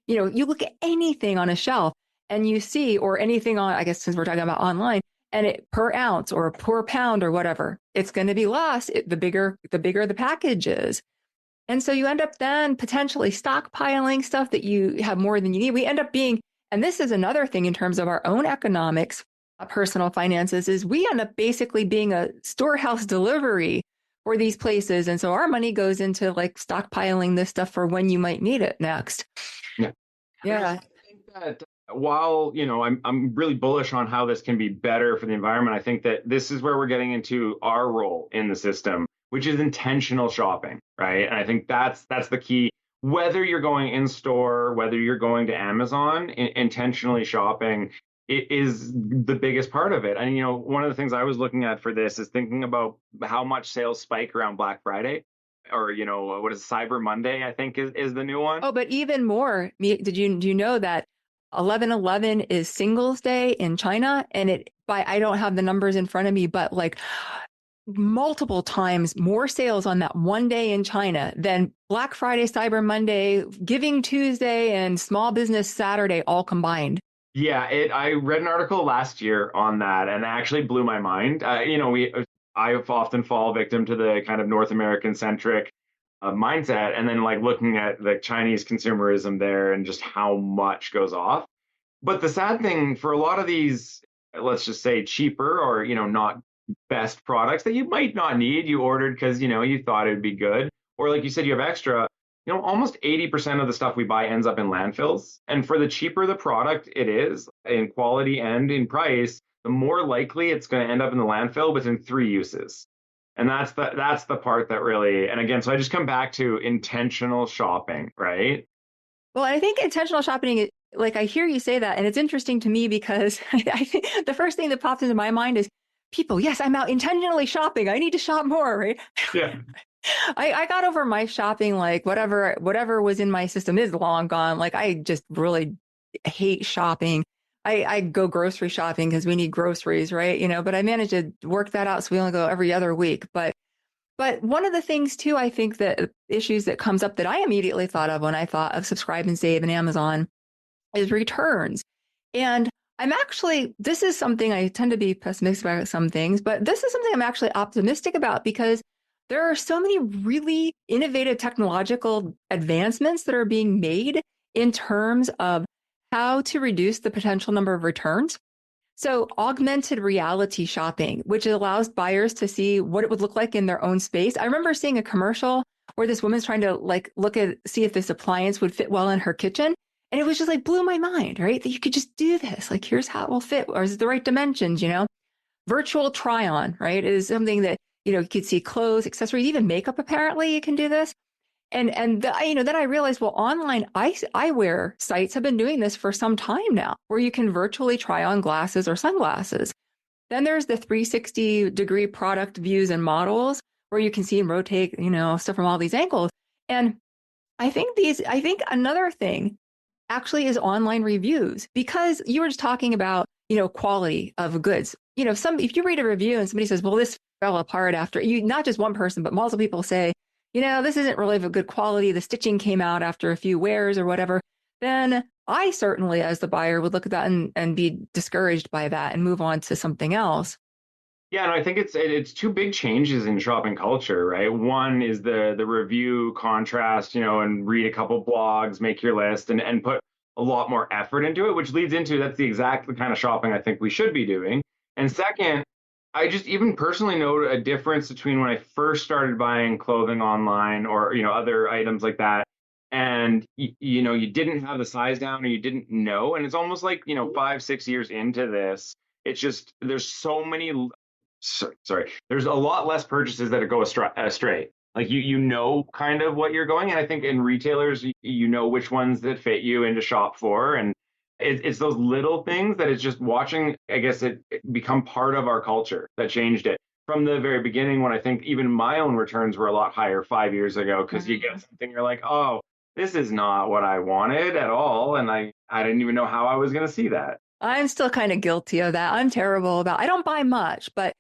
you look at anything on a shelf and you see, or anything on, I guess since we're talking about online, and it per ounce or per pound or whatever, it's going to be less the bigger the package is. And so you end up then potentially stockpiling stuff that you have more than you need. We end up being, and this is another thing in terms of our own economics, personal finances, is we end up basically being a storehouse delivery for these places. And so our money goes into like stockpiling this stuff for when you might need it next.
Yeah.
Yeah.
I think that while, I'm really bullish on how this can be better for the environment, I think that this is where we're getting into our role in the system, which is intentional shopping, right? And I think that's the key. Whether you're going in store, whether you're going to Amazon, intentionally shopping it is the biggest part of it. And, one of the things I was looking at for this is thinking about how much sales spike around Black Friday, or, what is Cyber Monday, I think is the new one.
Oh, but even more, do you know that 11/11 is Singles Day in China? And I don't have the numbers in front of me, but like multiple times more sales on that one day in China than Black Friday, Cyber Monday, Giving Tuesday, and Small Business Saturday all combined.
Yeah, I read an article last year on that, and it actually blew my mind. I've often fall victim to the kind of North American centric mindset, and then like looking at the Chinese consumerism there and just how much goes off. But the sad thing for a lot of these, let's just say cheaper or, not best products that you might not need, you ordered because, you thought it'd be good. Or like you said, you have extra, almost 80% of the stuff we buy ends up in landfills. And for the cheaper the product it is in quality and in price, the more likely it's going to end up in the landfill within 3 uses. And that's the part that really, and again, so I just come back to intentional shopping, right?
Well, I think intentional shopping, like I hear you say that, and it's interesting to me because I think the first thing that pops into my mind is people, yes, I'm out intentionally shopping. I need to shop more, right?
Yeah.
I got over my shopping, like whatever was in my system is long gone. Like I just really hate shopping. I go grocery shopping because we need groceries, right? But I managed to work that out. So we only go every other week. But one of the things too, I think that issues that comes up that I immediately thought of when I thought of Subscribe and Save and Amazon is returns. And this is something I tend to be pessimistic about some things, but this is something I'm actually optimistic about because there are so many really innovative technological advancements that are being made in terms of how to reduce the potential number of returns. So augmented reality shopping, which allows buyers to see what it would look like in their own space. I remember seeing a commercial where this woman's trying to like see if this appliance would fit well in her kitchen. And it was just like blew my mind, right? That you could just do this. Like, here's how it will fit. Or is it the right dimensions, Virtual try on, right? Is something that, you could see clothes, accessories, even makeup, apparently you can do this. And then I realized, well, online eyewear sites have been doing this for some time now, where you can virtually try on glasses or sunglasses. Then there's the 360-degree product views and models, where you can see and rotate, stuff from all these angles. And I think another thing actually is online reviews, because you were just talking about, quality of goods. If you read a review and somebody says, well, this fell apart after not just one person, but multiple people say, this isn't really of good quality. The stitching came out after a few wears or whatever. Then I certainly, as the buyer, would look at that and be discouraged by that and move on to something else.
Yeah, and I think it's two big changes in shopping culture, right? One is the review contrast, and read a couple blogs, make your list, and put a lot more effort into it, which leads into that's the exact kind of shopping I think we should be doing. And second, I just even personally noted a difference between when I first started buying clothing online or other items like that, and you didn't have the size down or you didn't know, and it's almost like 5-6 years into this, it's just there's so many. Sorry, there's a lot less purchases that go astray. Like you know kind of what you're going, and I think in retailers you know which ones that fit you and to shop for, and it's those little things that it's just watching. I guess it become part of our culture that changed it from the very beginning. When I think even my own returns were a lot higher 5 years ago, because you get something you're like, oh, this is not what I wanted at all, and I didn't even know how I was going to see that.
I'm still kind of guilty of that. I'm terrible about. I don't buy much, but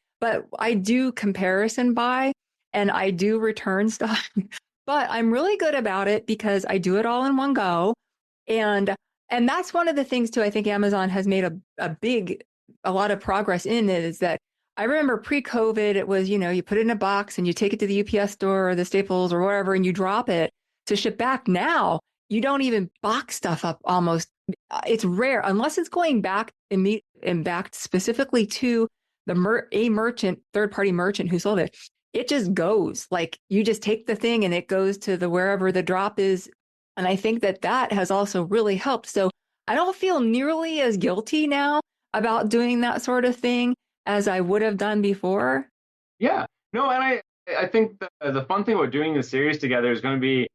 I do comparison buy and I do return stuff. But I'm really good about it because I do it all in one go. And that's one of the things too, I think Amazon has made a lot of progress in it, is that I remember pre-COVID, it was, you put it in a box and you take it to the UPS store or the Staples or wherever and you drop it to ship back. Now you don't even box stuff up almost. It's rare unless it's going back and back specifically to a merchant, third-party merchant who sold it. It just goes, like you just take the thing and it goes to the wherever the drop is. And I think that has also really helped. So I don't feel nearly as guilty now about doing that sort of thing as I would have done before.
Yeah, no, and I think the fun thing about doing this series together is going to be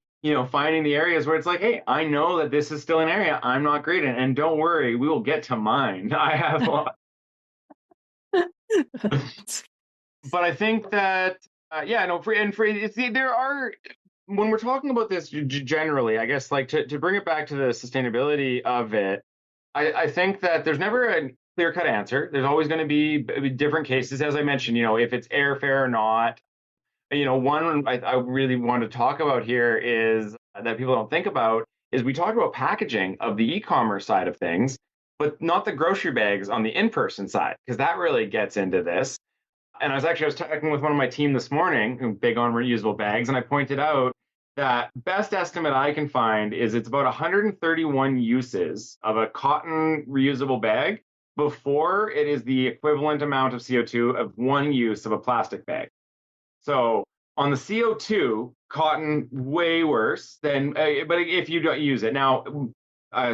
finding the areas where it's like, hey, I know that this is still an area I'm not great in, and don't worry, we will get to mine. I have, but I think that, yeah, no, there are, when we're talking about this generally, I guess, like to bring it back to the sustainability of it, I think that there's never a clear cut answer. There's always going to be different cases, as I mentioned, if it's airfare or not. One I really want to talk about here is that people don't think about is we talk about packaging of the e-commerce side of things, but not the grocery bags on the in-person side, because that really gets into this. And I was talking with one of my team this morning, who's big on reusable bags, and I pointed out that best estimate I can find is it's about 131 uses of a cotton reusable bag before it is the equivalent amount of CO2 of one use of a plastic bag. So on the CO2, cotton way worse than, but if you don't use it now,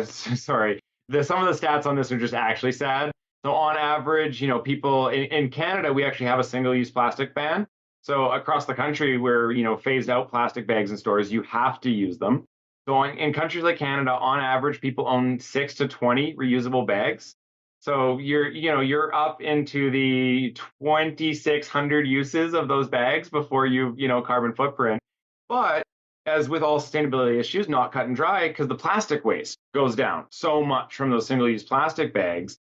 sorry, some of the stats on this are just actually sad. So on average, people in Canada, we actually have a single-use plastic ban. So across the country, we're phased out plastic bags in stores. You have to use them. So in countries like Canada, on average, people own 6 to 20 reusable bags. So you're up into the 2,600 uses of those bags before carbon footprint. But as with all sustainability issues, not cut and dry, because the plastic waste goes down so much from those single-use plastic bags.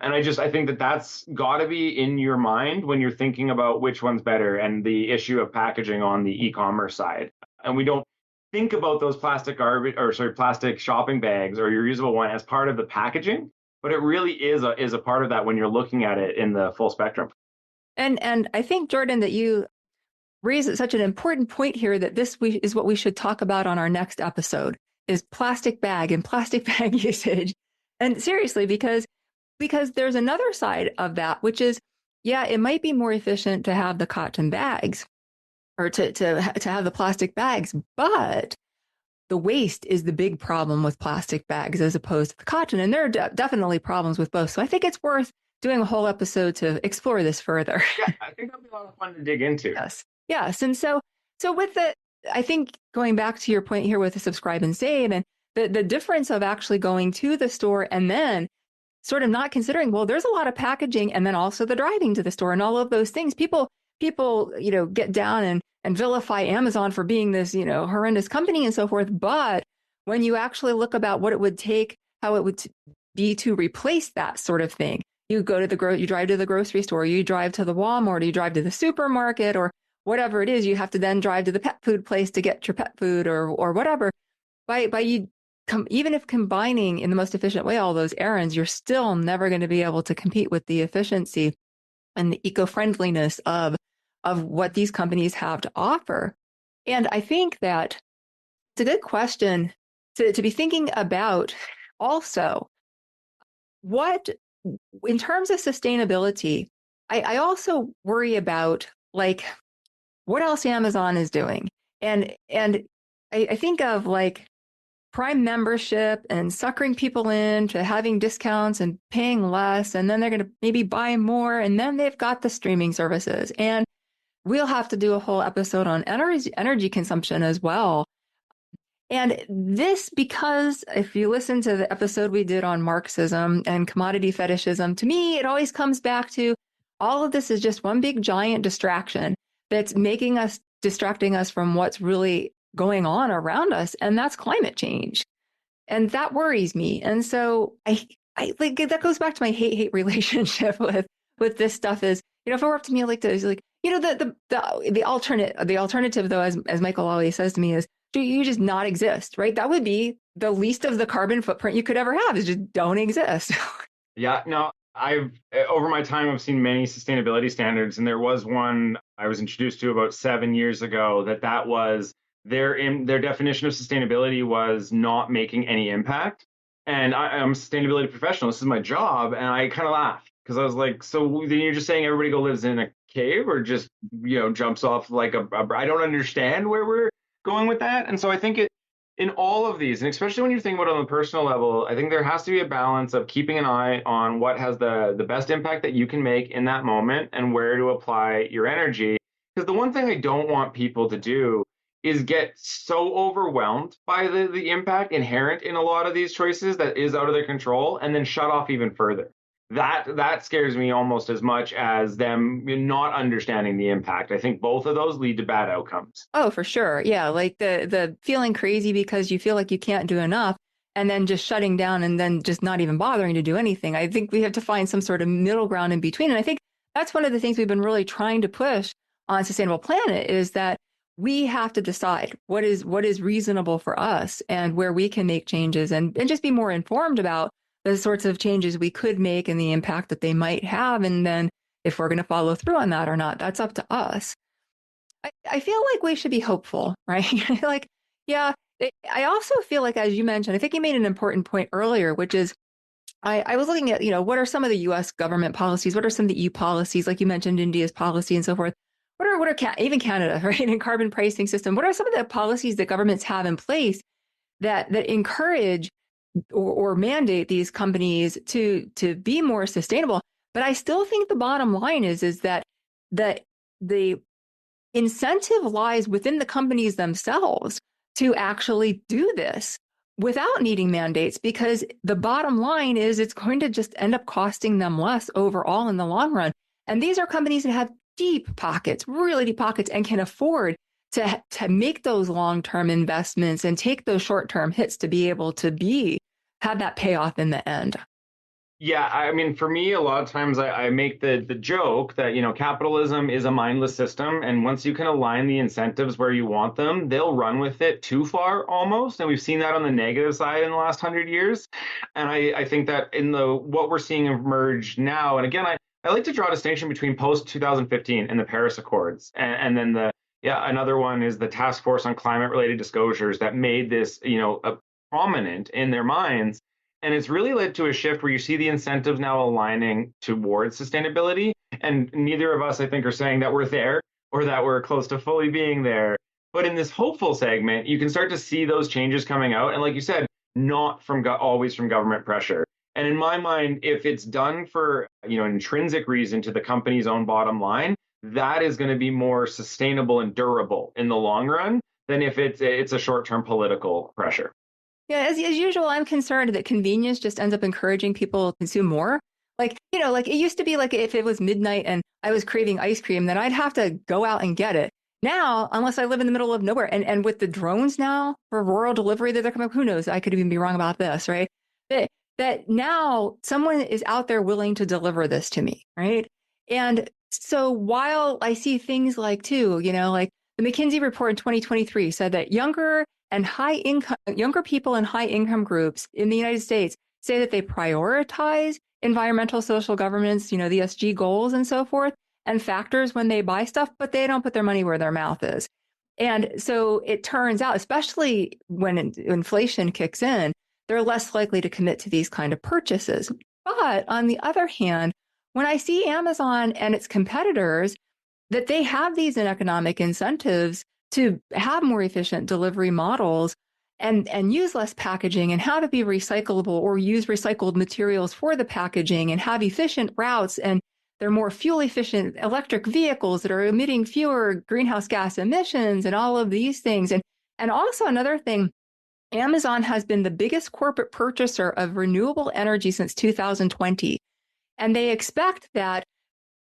And I think that that's got to be in your mind when you're thinking about which one's better and the issue of packaging on the e-commerce side. And we don't think about those plastic shopping bags or your reusable one as part of the packaging, but it really is a part of that when you're looking at it in the full spectrum.
And I think, Jordan, that you raise such an important point here that is what we should talk about on our next episode is plastic bag and plastic bag usage. And seriously, because there's another side of that, which is, yeah, it might be more efficient to have the cotton bags or to have the plastic bags, but the waste is the big problem with plastic bags as opposed to the cotton. And there are definitely problems with both. So I think it's worth doing a whole episode to explore this further.
Yeah, I think that'll be a lot of fun to dig into.
Yes. And so with I think going back to your point here with the subscribe and save and the difference of actually going to the store and then sort of not considering, well, there's a lot of packaging and then also the driving to the store and all of those things. People, get down and vilify Amazon for being this, horrendous company and so forth. But when you actually look about what it would take, how it would be to replace that sort of thing, you go to you drive to the grocery store, you drive to the Walmart, you drive to the supermarket or whatever it is, you have to then drive to the pet food place to get your pet food or whatever. Even if combining in the most efficient way all those errands, you're still never going to be able to compete with the efficiency and the eco-friendliness of what these companies have to offer. And I think that it's a good question to be thinking about also what, in terms of sustainability, I also worry about like what else Amazon is doing. And I think of like Prime membership and suckering people in to having discounts and paying less. And then they're going to maybe buy more. And then they've got the streaming services. And we'll have to do a whole episode on energy consumption as well. And this, because if you listen to the episode we did on Marxism and commodity fetishism, to me, it always comes back to all of this is just one big giant distraction that's distracting us from what's really going on around us, and that's climate change. And that worries me. And so I like that goes back to my hate relationship with this stuff is, if it were up to me, I like to like, the alternative though, as Michael always says to me is, do you just not exist, right? That would be the least of the carbon footprint you could ever have is just don't exist.
Yeah, no, over my time, I've seen many sustainability standards, and there was one I was introduced to about 7 years ago that was their definition of sustainability was not making any impact. And I'm a sustainability professional. This is my job. And I kind of laughed because I was like, so then you're just saying everybody lives in a cave or just, jumps off like I don't understand where we're going with that. And so I think in all of these, and especially when you're thinking about it on the personal level, I think there has to be a balance of keeping an eye on what has the best impact that you can make in that moment and where to apply your energy. Because the one thing I don't want people to do is get so overwhelmed by the impact inherent in a lot of these choices that is out of their control, and then shut off even further. That scares me almost as much as them not understanding the impact. I think both of those lead to bad outcomes.
Oh, for sure. Yeah, like the feeling crazy because you feel like you can't do enough and then just shutting down and then just not even bothering to do anything. I think we have to find some sort of middle ground in between. And I think that's one of the things we've been really trying to push on Sustainable Planet is that we have to decide what is reasonable for us and where we can make changes and just be more informed about the sorts of changes we could make and the impact that they might have. And then if we're going to follow through on that or not, that's up to us. I feel like we should be hopeful, right? Like, yeah, I also feel like, as you mentioned, I think you made an important point earlier, which is I was looking at, what are some of the US government policies? What are some of the EU policies? Like you mentioned, India's policy and so forth. What are even Canada, right? And carbon pricing system. What are some of the policies that governments have in place that encourage or mandate these companies to be more sustainable? But I still think the bottom line is that the incentive lies within the companies themselves to actually do this without needing mandates, because the bottom line is it's going to just end up costing them less overall in the long run. And these are companies that have deep pockets, really deep pockets, and can afford to make those long-term investments and take those short-term hits to be able to have that payoff in the end.
Yeah, I mean, for me, a lot of times I make the joke that, capitalism is a mindless system. And once you can align the incentives where you want them, they'll run with it too far almost. And we've seen that on the negative side in the last 100 years. And I think that in what we're seeing emerge now, and again, I like to draw a distinction between post 2015 and the Paris Accords. And then another one is the Task Force on Climate Related Disclosures that made this, prominent in their minds. And it's really led to a shift where you see the incentives now aligning towards sustainability. And neither of us, I think, are saying that we're there or that we're close to fully being there. But in this hopeful segment, you can start to see those changes coming out. And like you said, not always from government pressure. And in my mind, if it's done for an intrinsic reason to the company's own bottom line, that is going to be more sustainable and durable in the long run than if it's a short-term political pressure.
Yeah, as usual, I'm concerned that convenience just ends up encouraging people to consume more. Like, like it used to be like if it was midnight and I was craving ice cream, then I'd have to go out and get it. Now, unless I live in the middle of nowhere, and with the drones now for rural delivery that they're coming, who knows? I could even be wrong about this, right? That now someone is out there willing to deliver this to me, right? And so while I see things like like the McKinsey report in 2023 said that younger people in high income groups in the United States say that they prioritize environmental social governance, the ESG goals and so forth, and factors when they buy stuff, but they don't put their money where their mouth is. And so it turns out, especially when inflation kicks in, they're less likely to commit to these kind of purchases. But on the other hand, when I see Amazon and its competitors, that they have these economic incentives to have more efficient delivery models and use less packaging and have it be recyclable or use recycled materials for the packaging and have efficient routes, and they're more fuel efficient electric vehicles that are emitting fewer greenhouse gas emissions and all of these things. And also another thing, Amazon has been the biggest corporate purchaser of renewable energy since 2020. And they expect that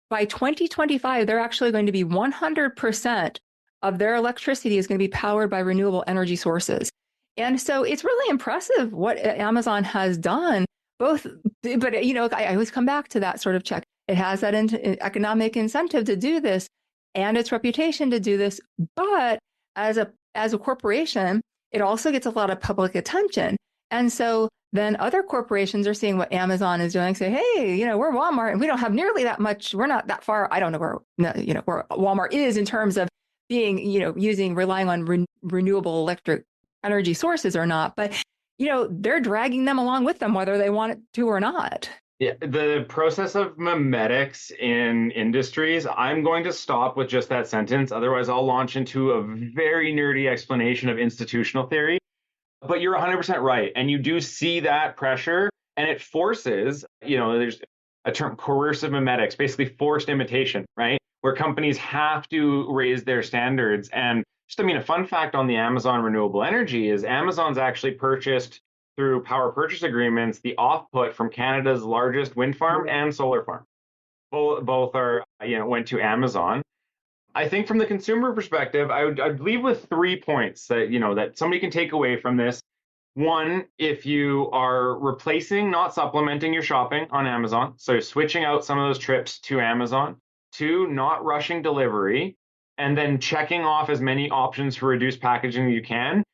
by 2025, they're actually going to be 100% of their electricity is going to be powered by renewable energy sources. And so it's really impressive what Amazon has done, but I always come back to that sort of check. It has that economic incentive to do this and its reputation to do this. But as a corporation, it also gets a lot of public attention. And so then other corporations are seeing what Amazon is doing, say, hey, we're Walmart and we don't have nearly that much. We're not that far. I don't know where Walmart is in terms of being, relying on renewable electric energy sources or not. But, they're dragging them along with them, whether they want it to or not.
Yeah, the process of memetics in industries, I'm going to stop with just that sentence. Otherwise, I'll launch into a very nerdy explanation of institutional theory. But you're 100% right. And you do see that pressure, and it forces, there's a term, coercive memetics, basically forced imitation, right? Where companies have to raise their standards and a fun fact on the Amazon renewable energy is Amazon's actually purchased through power purchase agreements the offput from Canada's largest wind farm and solar farm. Both are, went to Amazon. I think from the consumer perspective, I'd leave with 3 points that somebody can take away from this. One, if you are replacing, not supplementing your shopping on Amazon, so switching out some of those trips to Amazon. 2, not rushing delivery, and then checking off as many options for reduced packaging as you can.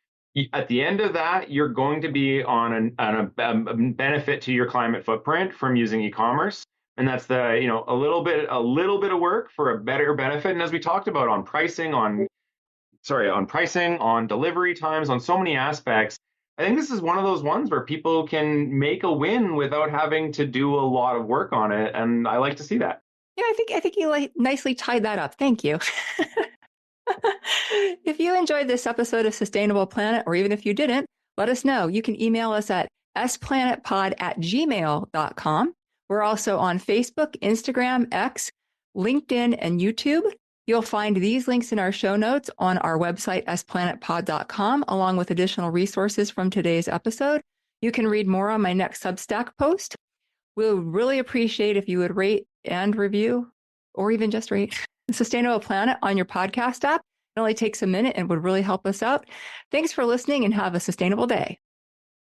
At the end of that, you're going to be on a benefit to your climate footprint from using e-commerce. And that's a little bit of work for a better benefit. And as we talked about on pricing, on delivery times, on so many aspects, I think this is one of those ones where people can make a win without having to do a lot of work on it. And I like to see that.
Yeah, I think you nicely tied that up. Thank you. If you enjoyed this episode of Sustainable Planet, or even if you didn't, let us know. You can email us at splanetpod@gmail.com. We're also on Facebook, Instagram, X, LinkedIn, and YouTube. You'll find these links in our show notes on our website, splanetpod.com, along with additional resources from today's episode. You can read more on my next Substack post. We'll really appreciate if you would rate and review, or even just rate Sustainable Planet on your podcast app. It only takes a minute and would really help us out. Thanks for listening and have a sustainable day.